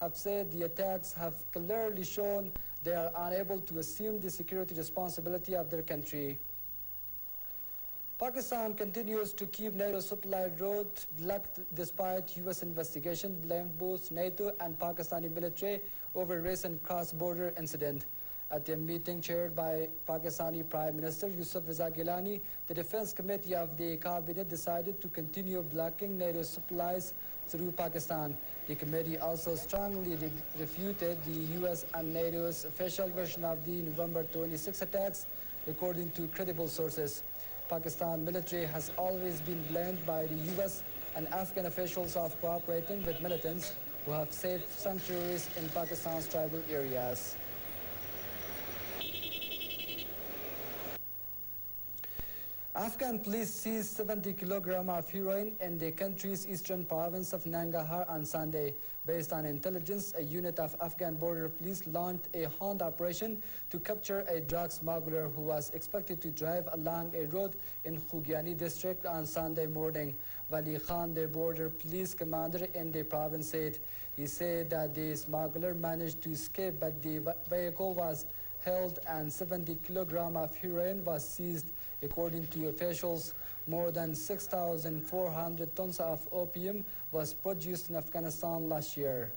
have said the attacks have clearly shown they are unable to assume the security responsibility of their country. Pakistan continues to keep NATO supply route blocked despite U.S. investigation blamed both NATO and Pakistani military over recent cross-border incident. At a meeting chaired by Pakistani Prime Minister Yusuf Raza Gilani, the Defense Committee of the Cabinet decided to continue blocking NATO supplies through Pakistan. The committee also strongly refuted the U.S. and NATO's official version of the November 26 attacks, according to credible sources. Pakistan military has always been blamed by the U.S. and Afghan officials of cooperating with militants who have saved sanctuaries in Pakistan's tribal areas. Afghan police seized 70 kilograms of heroin in the country's eastern province of Nangarhar on Sunday. Based on intelligence, a unit of Afghan border police launched a hunt operation to capture a drug smuggler who was expected to drive along a road in Khugiani district on Sunday morning. Wali Khan, the border police commander in the province, said that the smuggler managed to escape, but the vehicle was held and 70 kilograms of heroin was seized. According to officials, more than 6,400 tons of opium was produced in Afghanistan last year.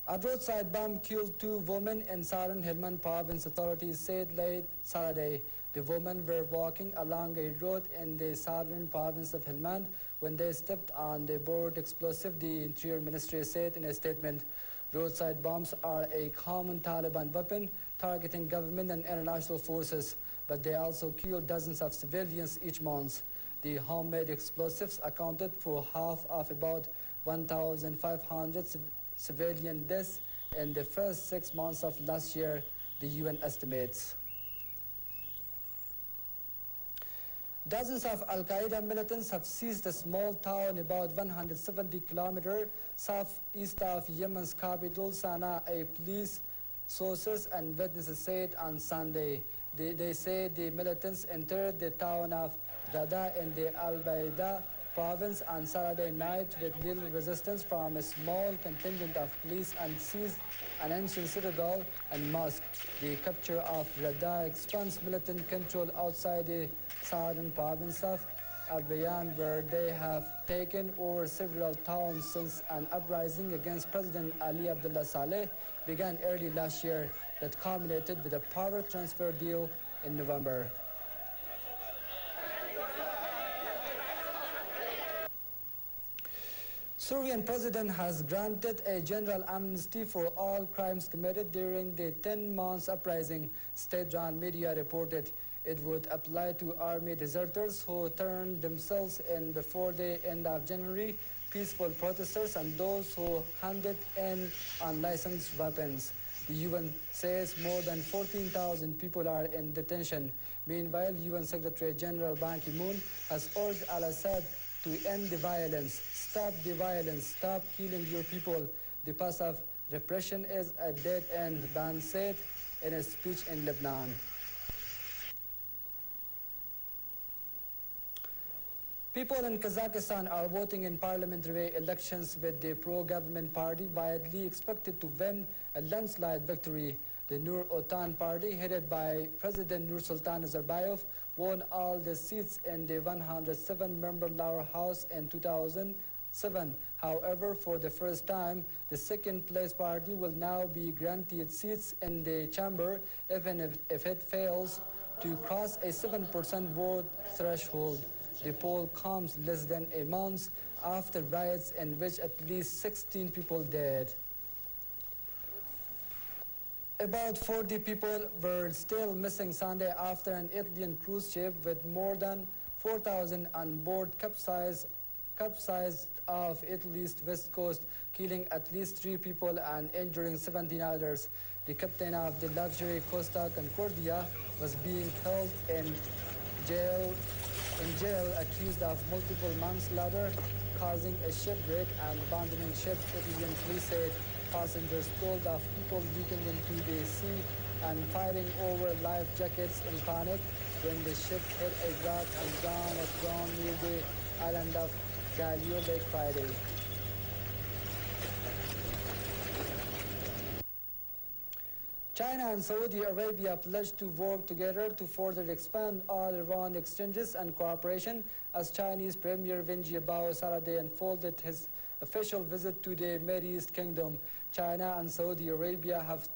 A roadside bomb killed 2 women in southern Helmand province, authorities said late Saturday. The women were walking along a road in the southern province of Helmand when they stepped on the board explosive, the Interior Ministry said in a statement. Roadside bombs are a common Taliban weapon targeting government and international forces, but they also kill dozens of civilians each month. The homemade explosives accounted for half of about 1,500 civilian deaths in the first 6 months of last year, the UN estimates. Dozens of Al-Qaeda militants have seized a small town about 170 kilometers southeast of Yemen's capital, Sana'a, a police sources and witnesses said on Sunday. They say the militants entered the town of Rada in the Al-Baida province on Saturday night with little resistance from a small contingent of police and seized an ancient citadel and mosque. The capture of Rada expands militant control outside the southern province of Al-Bayan, where they have taken over several towns since an uprising against President Ali Abdullah Saleh began early last year that culminated with a power transfer deal in November. Syrian president has granted a general amnesty for all crimes committed during the 10-month uprising, state-run media reported. It would apply to army deserters who turned themselves in before the end of January, peaceful protesters, and those who handed in unlicensed weapons. The UN says more than 14,000 people are in detention. Meanwhile, UN Secretary General Ban Ki-moon has urged al-Assad to end the violence, stop killing your people. The path of repression is a dead end, Ban said in a speech in Lebanon. People in Kazakhstan are voting in parliamentary elections with the pro-government party widely expected to win a landslide victory. The Nur Otan party, headed by President Nursultan Nazarbayev, won all the seats in the 107-member lower house in 2007. However, for the first time, the second-place party will now be granted seats in the chamber even if it fails to cross a 7% vote threshold. The poll comes less than a month after riots in which at least 16 people died. About 40 people were still missing Sunday after an Italian cruise ship with more than 4,000 on board capsized off Italy's west coast, killing at least 3 people and injuring 17 others. The captain of the luxury Costa Concordia was being held in jail accused of multiple manslaughter, causing a shipwreck and abandoning ship. Italian police said passengers told of people leaping into the sea and fighting over life jackets in panic when the ship hit a rock and down at ground near the island of Galileo Lake Friday. China and Saudi Arabia pledged to work together to further expand all-around exchanges and cooperation as Chinese Premier Wen Jiabao Saturday unfolded his official visit to the Middle East Kingdom. China and Saudi Arabia have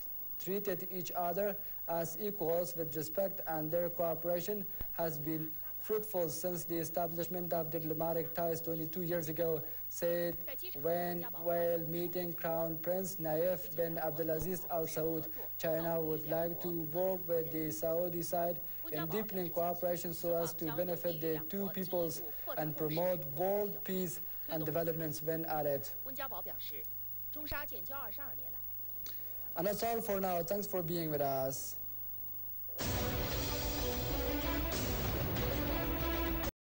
treated each other as equals with respect, and their cooperation has been fruitful since the establishment of diplomatic ties 22 years ago, said when while meeting Crown Prince Nayef bin Abdulaziz Al Saud. China would like to work with the Saudi side in deepening cooperation so as to benefit the two peoples and promote world peace and developments when added. And that's all for now. Thanks for being with us.